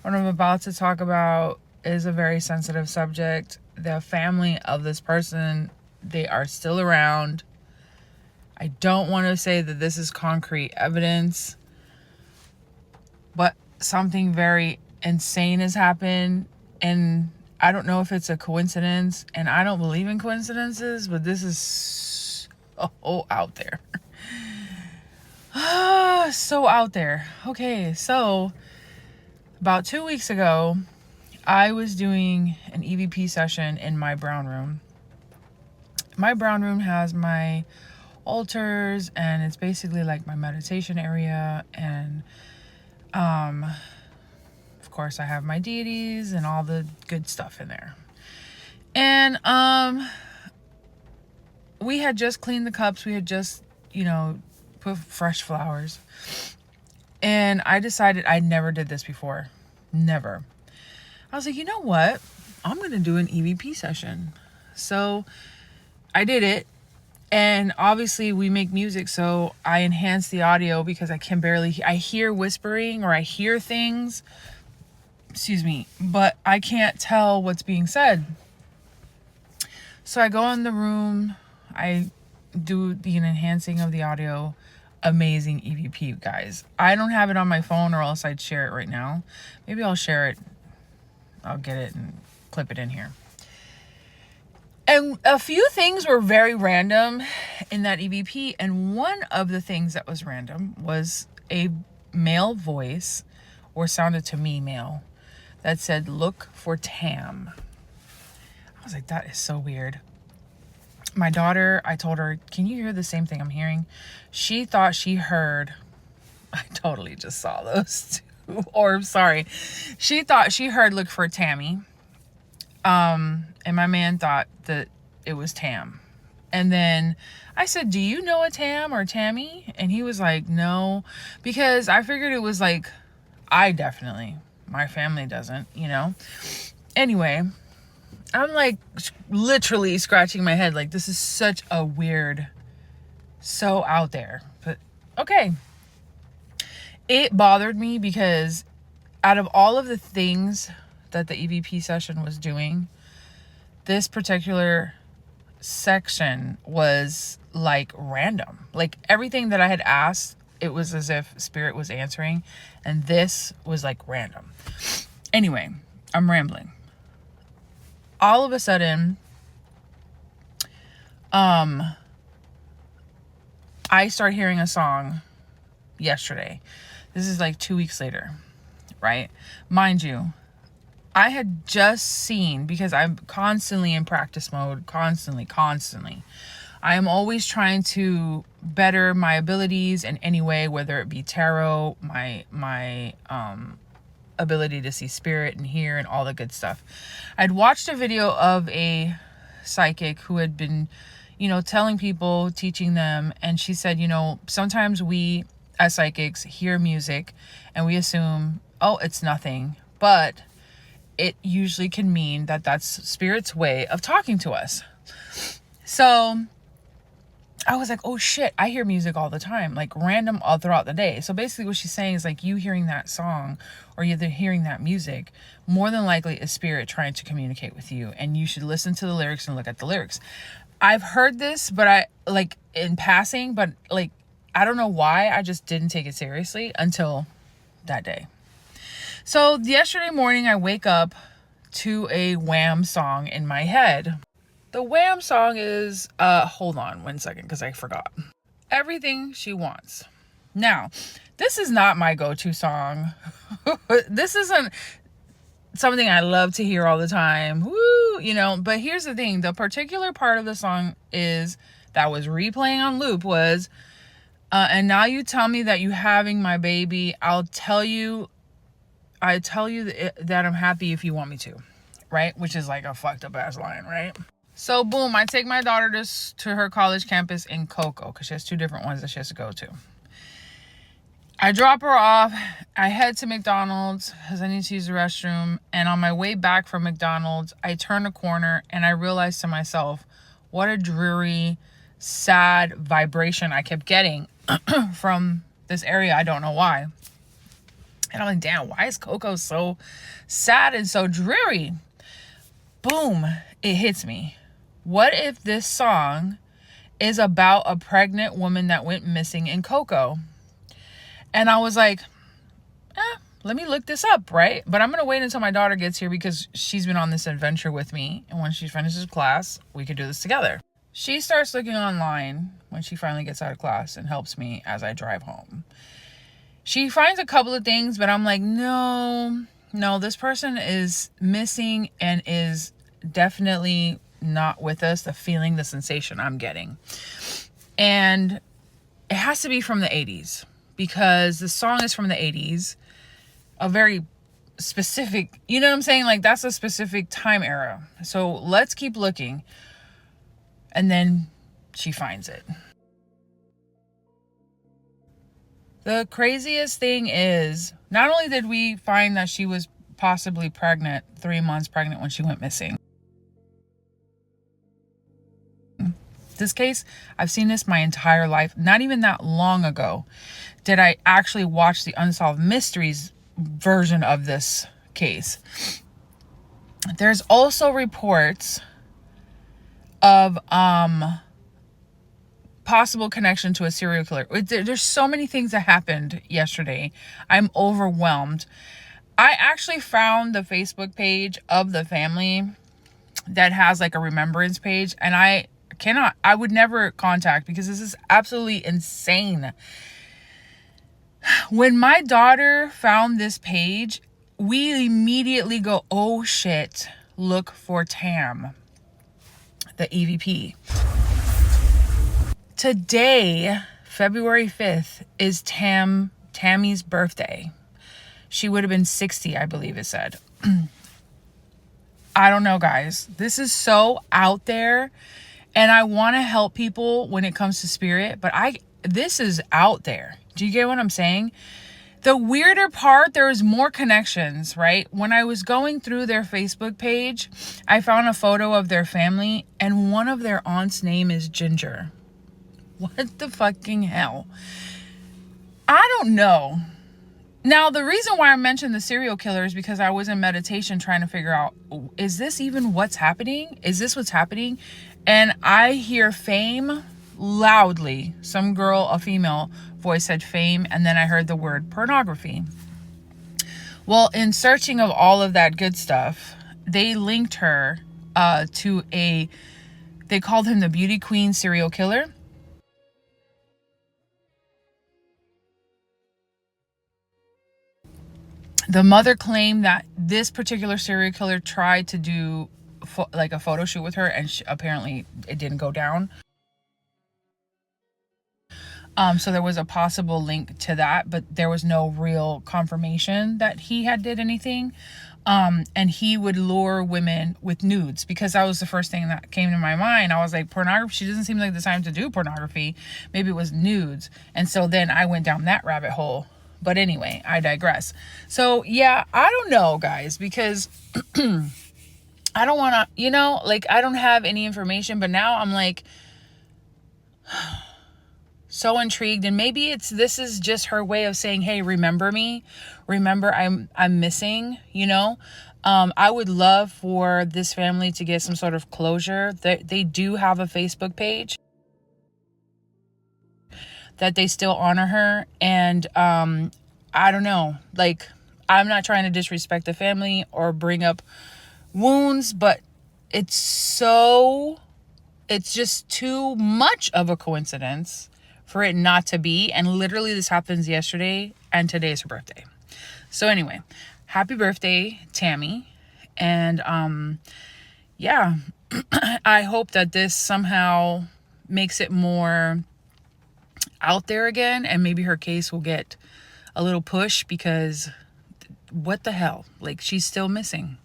What I'm about to talk about is a very sensitive subject. The family of this person, they are still around. I don't want to say that this is concrete evidence, but something very insane has happened. And I don't know if it's a coincidence, and I don't believe in coincidences, but this is so out there. So out there. Okay, so about 2 weeks ago, I was doing an EVP session in my brown room. My brown room has my altars, and it's basically like my meditation area, and of course I have my deities and all the good stuff in there. And we had just cleaned the cups. We had just, put fresh flowers. And I decided I never did this before. Never. I was like, you know what? I'm going to do an EVP session. So I did it. And obviously we make music, so I enhance the audio because I hear whispering or I hear things. Excuse me. But I can't tell what's being said. So I go in the room. I do the enhancing of the audio. Amazing EVP, guys. I don't have it on my phone, or else I'd share it right now. Maybe I'll share it. I'll get it and clip it in here. And a few things were very random in that EVP. And one of the things that was random was a male voice, or sounded to me male, that said, "Look for Tam." I was like, that is so weird. My daughter, I told her, can you hear the same thing I'm hearing? She thought she heard, I totally just saw those two. Or, sorry, she thought she heard "Look for Tammy." And my man thought that it was Tam. And then I said, do you know a Tam or Tammy? And he was like, no, because I figured it was like, my family doesn't, Anyway, I'm like literally scratching my head. Like, this is such a weird, so out there. But okay. It bothered me because out of all of the things that the EVP session was doing, this particular section was like random. Like everything that I had asked, it was as if Spirit was answering. And this was like random. Anyway, I'm rambling. All of a sudden, I start hearing a song yesterday. This is like 2 weeks later, right? Mind you, I had just seen, because I'm constantly in practice mode, constantly. I am always trying to better my abilities in any way, whether it be tarot, my ability to see spirit and hear and all the good stuff. I'd watched a video of a psychic who had been, telling people, teaching them, and she said, sometimes we as psychics hear music and we assume, oh, it's nothing, but it usually can mean that that's Spirit's way of talking to us. So I was like, oh shit, I hear music all the time, like random all throughout the day. So basically what she's saying is like, you hearing that song or you're hearing that music, more than likely is Spirit trying to communicate with you, and you should listen to the lyrics and look at the lyrics. I've heard this, but I like in passing, but like, I don't know why I just didn't take it seriously until that day. So yesterday morning, I wake up to a Wham song in my head. The Wham song is, hold on 1 second, because I forgot. Everything She Wants. Now, this is not my go-to song. This isn't something I love to hear all the time. Woo, but here's the thing. The particular part of the song that was replaying on loop was, and now you tell me that you having my baby. I tell you that I'm happy if you want me to, right? Which is like a fucked up ass line, right? So boom, I take my daughter to her college campus in Cocoa, because she has 2 different ones that she has to go to. I drop her off. I head to McDonald's because I need to use the restroom. And on my way back from McDonald's, I turn a corner and I realize to myself, what a dreary, sad vibration I kept getting from this area. I don't know why. And I'm like, damn, why is Coco so sad and so dreary? Boom, it hits me. What if this song is about a pregnant woman that went missing in Coco? And I was like, let me look this up, right? But I'm going to wait until my daughter gets here because she's been on this adventure with me. And when she finishes class, we can do this together. She starts looking online when she finally gets out of class and helps me as I drive home. She finds a couple of things, but I'm like, no, this person is missing and is definitely not with us. The feeling, the sensation I'm getting. And it has to be from the 80s because the song is from the 80s. A very specific, you know what I'm saying? Like, that's a specific time era. So let's keep looking. And then she finds it. The craziest thing is, not only did we find that she was possibly pregnant, 3 months pregnant when she went missing. This case, I've seen this my entire life. Not even that long ago did I actually watch the Unsolved Mysteries version of this case. There's also reports of possible connection to a serial killer. There's so many things that happened yesterday. I'm overwhelmed. I actually found the Facebook page of the family that has like a remembrance page, and I would never contact because this is absolutely insane. When my daughter found this page, we immediately go, oh shit, look for Tam, the EVP. Today, February 5th, is Tammy's birthday. She would have been 60, I believe it said. I don't know, guys. This is so out there, and I want to help people when it comes to spirit, but this is out there. Do you get what I'm saying? The weirder part, there is more connections, right? When I was going through their Facebook page, I found a photo of their family, and one of their aunts' name is Ginger. What the fucking hell? I don't know. Now, the reason why I mentioned the serial killer is because I was in meditation trying to figure out, is this even what's happening? Is this what's happening? And I hear fame loudly. Some girl, a female voice said fame, and then I heard the word pornography. Well, in searching of all of that good stuff, they linked her to they called him the beauty queen serial killer. The mother claimed that this particular serial killer tried to do like a photo shoot with her, and apparently it didn't go down. So there was a possible link to that, but there was no real confirmation that he had did anything. And he would lure women with nudes, because that was the first thing that came to my mind. I was like, pornography, she doesn't seem like the time to do pornography. Maybe it was nudes. And so then I went down that rabbit hole. But anyway, I digress. So yeah, I don't know, guys, because I don't want to, like, I don't have any information, but now I'm like so intrigued. And maybe this is just her way of saying, hey, remember me, remember I'm missing, I would love for this family to get some sort of closure. They do have a Facebook page that they still honor her. And I don't know, like, I'm not trying to disrespect the family or bring up wounds, but it's just too much of a coincidence for it not to be. And literally this happens yesterday, and today is her birthday. So anyway, happy birthday, Tammy. And yeah, I hope that this somehow makes it more out there again, and maybe her case will get a little push, because what the hell, like, she's still missing.